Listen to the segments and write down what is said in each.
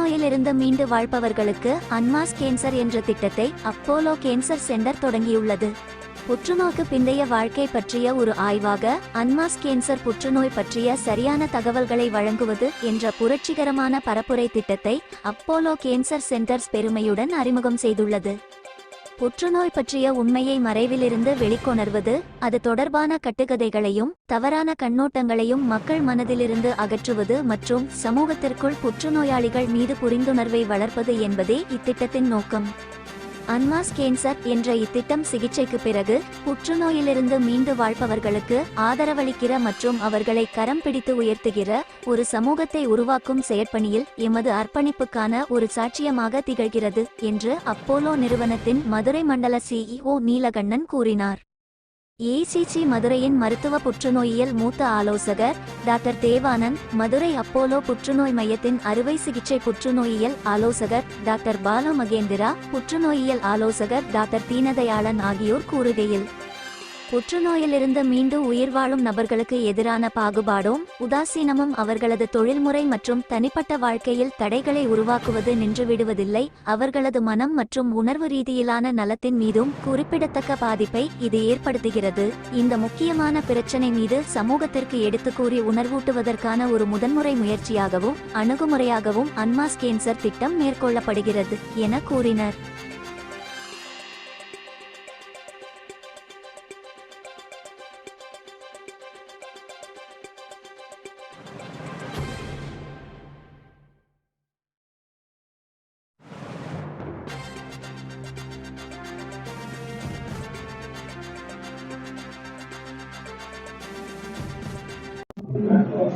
புற்றுநோயிலிருந்து மீண்டு வாழ்பவர்களுக்கு அன்மாஸ் கேன்சர் என்ற திட்டத்தை அப்போலோ கேன்சர் சென்டர் தொடங்கியுள்ளது. புற்றுநோய்க்கு பிந்தைய வாழ்க்கை பற்றிய ஒரு ஆய்வாக அன்மாஸ் கேன்சர் புற்றுநோய் பற்றிய சரியான தகவல்களை வழங்குவது என்ற புரட்சிகரமான பரப்புரை திட்டத்தை அப்போலோ கேன்சர் சென்டர்ஸ் பெருமையுடன் அறிமுகம் செய்துள்ளது. புற்றுநோய் பற்றிய உண்மையை மறைவிலிருந்து வெளிக்கொணர்வது, அது தொடர்பான கட்டுக்கதைகளையும் தவறான கண்ணோட்டங்களையும் மக்கள் மனதிலிருந்து அகற்றுவது மற்றும் சமூகத்திற்குள் புற்றுநோயாளிகள் மீது புரிந்துணர்வை வளர்ப்பது என்பதே இத்திட்டத்தின் நோக்கம். அன்மாஸ் கேன்சர் என்ற இத்திட்டம் சிகிச்சைக்கு பிறகு புற்றுநோயிலிருந்து மீண்டு வாழ்பவர்களுக்கு ஆதரவளிக்கிற மற்றும் அவர்களை கரம் பிடித்து உயர்த்துகிற ஒரு சமூகத்தை உருவாக்கும் செயற்பணியில் எமது அர்ப்பணிப்புக்கான ஒரு சாட்சியமாக திகழ்கிறது என்று அப்போலோ நிறுவனத்தின் மதுரை மண்டல CEO நீலகண்ணன் கூறினார். ஏசிசி மதுரையின் மருத்துவ புற்றுநோயியல் மூத்த ஆலோசகர் டாக்டர் தேவானந்த், மதுரை அப்போலோ புற்றுநோய் மையத்தின் அறுவை சிகிச்சை புற்றுநோயியல் ஆலோசகர் டாக்டர் பாலு மகேந்திரா, புற்றுநோயியல் ஆலோசகர் டாக்டர் தீனதயாளன் ஆகியோர் கூறுகையில், புற்றுநோயிலிருந்து மீண்டு உயிர் வாழும் நபர்களுக்கு எதிரான பாகுபாடும் உதாசீனமும் அவர்களது தொழில்முறை மற்றும் தனிப்பட்ட வாழ்க்கையில் தடைகளை உருவாக்குவது நின்றுவிடுவதில்லை. அவர்களது மனம் மற்றும் உணர்வு ரீதியிலான நலத்தின் மீதும் குறிப்பிடத்தக்க பாதிப்பை இது ஏற்படுத்துகிறது. இந்த முக்கியமான பிரச்சினை மீது சமூகத்திற்கு எடுத்துக்கூறி உணர்வூட்டுவதற்கான ஒரு முதன்முறை முயற்சியாகவும் அணுகுமுறையாகவும் அன்மாஸ் கேன்சர் திட்டம் மேற்கொள்ளப்படுகிறது என கூறினர்.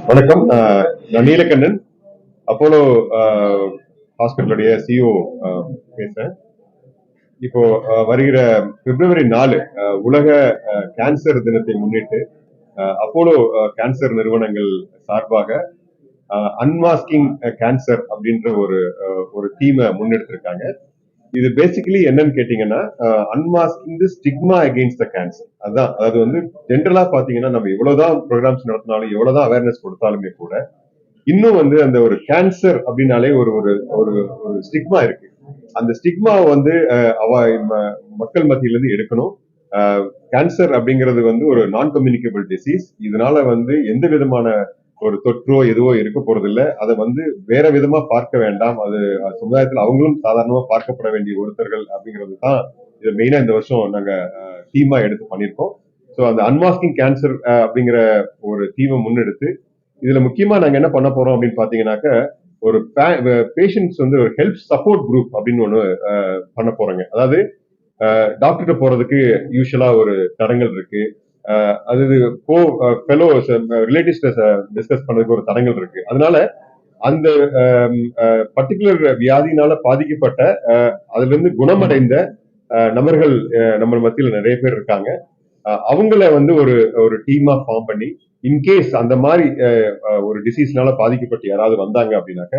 வணக்கம், நான் நீலகண்ணன், அப்போலோ ஹாஸ்பிட்டலுடைய CEO பேசுறேன். இப்போ வருகிற February 4 உலக கேன்சர் தினத்தை முன்னிட்டு அப்போலோ கேன்சர் நிறுவனங்கள் சார்பாக அன்மாஸ்கிங் கேன்சர் அப்படின்ற ஒரு தீமை முன்னெடுத்திருக்காங்க. இது பேசிக்கலி என்னன்னு கேட்டீங்கன்னா, unmasking the stigma against the cancer. அதான், அதாவது வந்து ஜென்ரலா பாத்தீங்கன்னா நம்ம எவ்வளவுதான் ப்ரோக்ராம்ஸ் நடத்தினாலும் எவ்வளவுதான் அவேர்னஸ் கொடுத்தாலுமே கூட இன்னும் வந்து அந்த ஒரு கேன்சர் அப்படின்னாலே ஒரு ஒரு ஒரு ஒரு ஸ்டிக்மா இருக்கு. அந்த ஸ்டிக்மா வந்து மக்கள் மத்தியில இருந்து எடுக்கணும். கேன்சர் அப்படிங்கிறது வந்து ஒரு நான் கம்யூனிகபிள் டிசீஸ். இதனால வந்து எந்த விதமான ஒரு தொற்றோ எதுவோ இருக்க போறது இல்லை. அதை வந்து வேற விதமா பார்க்க வேண்டாம். அது சமுதாயத்தில் அவங்களும் சாதாரணமா பார்க்கப்பட வேண்டிய ஒருத்தர்கள் அப்படிங்கிறது தான் இது மெயினா இந்த வருஷம் நாங்க தீமா எடுத்து பண்ணியிருக்கோம். ஸோ அந்த அன்மாஸ்கிங் கேன்சர் அப்படிங்கிற ஒரு தீமை முன்னெடுத்து இதுல முக்கியமா நாங்க என்ன பண்ண போறோம் அப்படின்னு பாத்தீங்கன்னாக்க, ஒரு பேஷண்ட்ஸ் வந்து ஒரு ஹெல்ப் சப்போர்ட் குரூப் அப்படின்னு ஒண்ணு பண்ண போறோங்க. அதாவது டாக்டர்கிட்ட போறதுக்கு யூஸ்வலா ஒரு தடங்கள் இருக்கு. அது ரிலேட்டிவ்ஸ் டிஸ்கஸ் பண்றதுக்கு ஒரு தடங்கள் இருக்கு. அதனால அந்த பர்டிகுலர் வியாதினால பாதிக்கப்பட்ட அதுல இருந்து குணமடைந்த நபர்கள் நம்ம மத்தியில் நிறைய பேர் இருக்காங்க. அவங்கள வந்து ஒரு டீமா ஃபார்ம் பண்ணி இன்கேஸ் அந்த மாதிரி ஒரு டிசீஸ்னால பாதிக்கப்பட்டு யாராவது வந்தாங்க அப்படின்னாக்க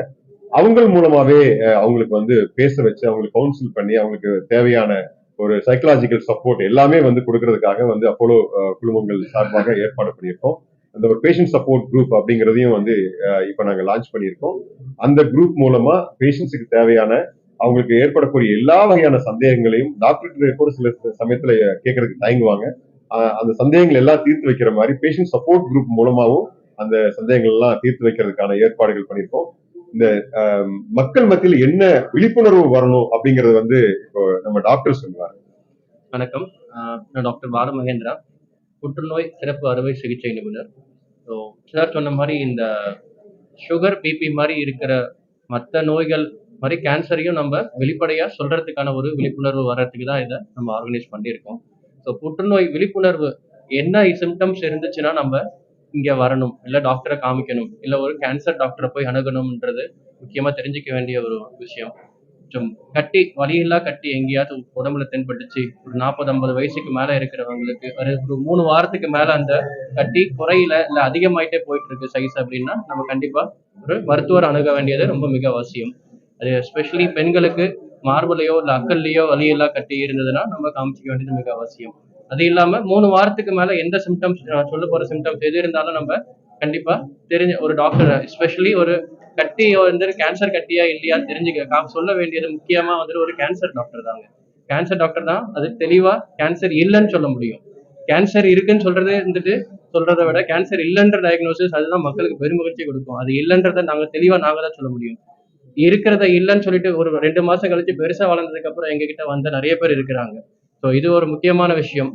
அவங்க மூலமாவே அவங்களுக்கு வந்து பேச வச்சு அவங்களுக்கு கவுன்சில் பண்ணி அவங்களுக்கு தேவையான ஒரு சைக்கலாஜிக்கல் சப்போர்ட் எல்லாமே வந்து கொடுக்கறதுக்காக வந்து அப்போலோ குழுமங்கள் சார்பாக ஏற்பாடு பண்ணியிருக்கோம். அந்த ஒரு பேஷண்ட் சப்போர்ட் குரூப் அப்படிங்கிறதையும் வந்து இப்ப நாங்க லான்ச் பண்ணியிருக்கோம். அந்த குரூப் மூலமா பேஷண்ட்ஸுக்கு தேவையான அவங்களுக்கு ஏற்படக்கூடிய எல்லா வகையான சந்தேகங்களையும் டாக்டர் கூட சில சமயத்துல கேட்கறதுக்கு தயங்குவாங்க. அந்த சந்தேகங்கள் எல்லாம் தீர்த்து வைக்கிற மாதிரி பேஷண்ட் சப்போர்ட் குரூப் மூலமாவும் அந்த சந்தேகங்கள் எல்லாம் தீர்த்து வைக்கிறதுக்கான ஏற்பாடுகள் பண்ணியிருக்கோம். இந்த மக்கள் மத்தியில் என்ன விழிப்புணர்வு வரணும் அப்படிங்கறது வந்து இப்போ நம்ம டாக்டர் சொல்லுவாங்க. வணக்கம், நான் டாக்டர் பாலு மகேந்திரா, புற்றுநோய் சிறப்பு அறுவை சிகிச்சை நிபுணர். ஸோ சார் சொன்ன மாதிரி இந்த சுகர் பிபி மாதிரி இருக்கிற மற்ற நோய்கள் மாதிரி கேன்சரையும் நம்ம வெளிப்படையா சொல்றதுக்கான ஒரு விழிப்புணர்வு வர்றதுக்கு தான் இதை நம்ம ஆர்கனைஸ் பண்ணியிருக்கோம். ஸோ புற்றுநோய் விழிப்புணர்வு என்ன சிம்டம்ஸ் இருந்துச்சுன்னா நம்ம இங்க வரணும், இல்லை டாக்டரை காமிக்கணும், இல்லை ஒரு கேன்சர் டாக்டரை போய் அணுகணும்ன்றது முக்கியமா தெரிஞ்சுக்க வேண்டிய ஒரு விஷயம். மற்றும் கட்டி வலியில்லா கட்டி எங்கேயாவது உடம்புல தென்பட்டுச்சு, ஒரு 40-50 வயசுக்கு மேல இருக்கிறவங்களுக்கு ஒரு 3 வாரத்துக்கு மேல அந்த கட்டி குறையில இல்லை அதிகமாயிட்டே போயிட்டு இருக்கு சைஸ் அப்படின்னா நம்ம கண்டிப்பா ஒரு மருத்துவர் அணுக வேண்டியது ரொம்ப மிக அவசியம். அது எஸ்பெஷலி பெண்களுக்கு மார்புலையோ இல்லை அக்கல்லையோ வலியில்லா கட்டி இருந்ததுன்னா நம்ம காமிச்சிக்க வேண்டியது மிக அவசியம். அது இல்லாம 3 வாரத்துக்கு மேல எந்த சிம்டம்ஸ் சொல்ல போற சிம்டம்ஸ் எது இருந்தாலும் நம்ம கண்டிப்பா தெரிஞ்ச ஒரு டாக்டர், எஸ்பெஷலி ஒரு கட்டி வந்துட்டு கேன்சர் கட்டியா இல்லையா தெரிஞ்சுக்க சொல்ல வேண்டியது முக்கியமா வந்துட்டு ஒரு கேன்சர் டாக்டர் தாங்க. கேன்சர் டாக்டர் தான் அது தெளிவா கேன்சர் இல்லைன்னு சொல்ல முடியும். கேன்சர் இருக்குன்னு சொல்றதே வந்துட்டு சொல்றதை விட கேன்சர் இல்லைன்ற டயக்னோசிஸ் அதுதான் மக்களுக்கு பெருமகிழ்ச்சி கொடுக்கும். அது இல்லைன்றதை நாங்க தான் சொல்ல முடியும். இருக்கிறத இல்லைன்னு சொல்லிட்டு ஒரு 2 மாசம் கழிச்சு பெருசா வளர்ந்ததுக்கு அப்புறம் எங்ககிட்ட வந்த நிறைய பேர் இருக்கிறாங்க. ஸோ இது ஒரு முக்கியமான விஷயம்.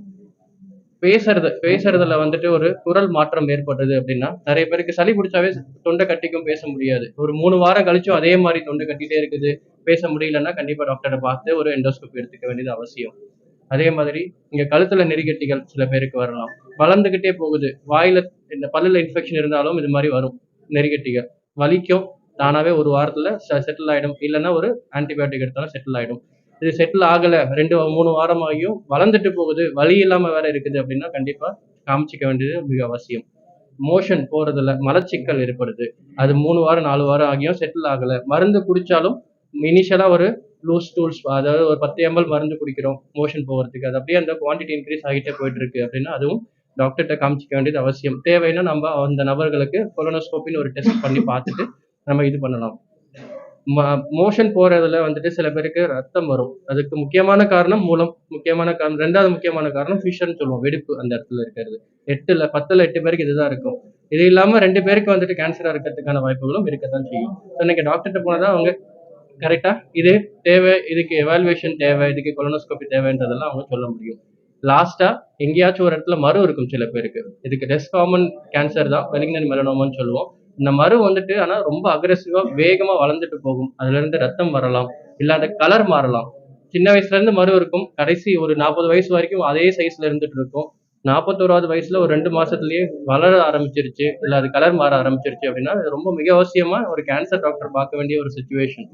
பேசுறதுல வந்துட்டு ஒரு குரல் மாற்றம் ஏற்பட்டது அப்படின்னா நிறைய பேருக்கு சளி பிடிச்சாவே தொண்டை கட்டிக்கும், பேச முடியாது. ஒரு 3 வாரம் கழிச்சும் அதே மாதிரி தொண்டை கட்டிட்டே இருக்குது, பேச முடியலன்னா கண்டிப்பா டாக்டரை பார்த்து ஒரு எண்டோஸ்கோபி எடுத்துக்க வேண்டியது அவசியம். அதே மாதிரி இங்க கழுத்துல நெறிகட்டிகள் சில பேருக்கு வரலாம், வளர்ந்துகிட்டே போகுது. வாயில இந்த பல்லுல இன்ஃபெக்ஷன் இருந்தாலும் இது மாதிரி வரும் நெறிகட்டிகள். வலிக்கும், தானாவே ஒரு வாரத்துல செட்டில் ஆயிடும், இல்லைன்னா ஒரு ஆன்டிபயோட்டிக் எடுத்தாலும் செட்டில் ஆயிடும். இது செட்டில் ஆகல 2-3 வாரம் ஆகியும் வளர்ந்துட்டு போகுது, வலி இல்லாம வேற இருக்குது அப்படின்னா கண்டிப்பா காமிச்சிக்க வேண்டியது மிக அவசியம். மோஷன் போறதுல மலச்சிக்கல் ஏற்படுது, அது 3 வாரம் 4 வாரம் ஆகியும் செட்டில் ஆகல, மருந்து குடிச்சாலும் இனிஷியலா ஒரு லூஸ் டூல்ஸ், அதாவது ஒரு 10 ml மருந்து குடிக்கிறோம் மோஷன் போகிறதுக்கு, அது அப்படியே அந்த குவான்டிட்டி இன்க்ரீஸ் ஆகிட்டே போயிட்டு இருக்கு அப்படின்னா அதுவும் டாக்டர்கிட்ட காமிச்சிக்க வேண்டியது அவசியம். தேவைன்னா நம்ம அந்த நபர்களுக்கு கொலனோஸ்கோப்பின்னு ஒரு டெஸ்ட் பண்ணி பார்த்துட்டு நம்ம இது பண்ணலாம். மோஷன் போறதுல வந்துட்டு சில பேருக்கு ரத்தம் வரும். அதுக்கு முக்கியமான காரணம் மூலம், முக்கியமான காரணம். 2வது முக்கியமான காரணம் ஃபிஷர்னு சொல்லுவோம், வெடிப்பு அந்த இடத்துல இருக்கிறது. 10 பேருக்கு இதுதான் இருக்கும். இது இல்லாம 2 பேருக்கு வந்துட்டு கேன்சரா இருக்கிறதுக்கான வாய்ப்புகளும் இருக்கத்தான் செய்யும். இன்னைக்கு டாக்டர்கிட்ட போனதான் அவங்க கரெக்டா இது தேவை, இதுக்கு எவாலுவேஷன் தேவை, இதுக்கு கொலனோஸ்கோபி தேவைன்றதெல்லாம் அவங்க சொல்ல முடியும். லாஸ்டா எங்கேயாச்சும் ஒரு இடத்துல மறு இருக்கும் சில பேருக்கு. இதுக்கு லெஸ் காமன் கேன்சர் தான் பெலிக்னன்ட் மெலனோமான்னு சொல்லுவோம். இந்த மறு வந்துட்டு ஆனா ரொம்ப அக்ரெசிவா வேகமா வளர்ந்துட்டு போகும். அதுல இருந்து ரத்தம் வரலாம், இல்ல அந்த கலர் மாறலாம். சின்ன வயசுல இருந்து மறு இருக்கும், கடைசி ஒரு 40 வயசு வரைக்கும் அதே சைஸ்ல இருந்துட்டு இருக்கும். 41வது வயசுல ஒரு 2 மாசத்துலயே வளர ஆரம்பிச்சிருச்சு, இல்ல அது கலர் மாற ஆரம்பிச்சிருச்சு அப்படின்னா அது ரொம்ப மிக அவசியமா ஒரு கேன்சர் டாக்டர் பார்க்க வேண்டிய ஒரு சுச்சுவேஷன்.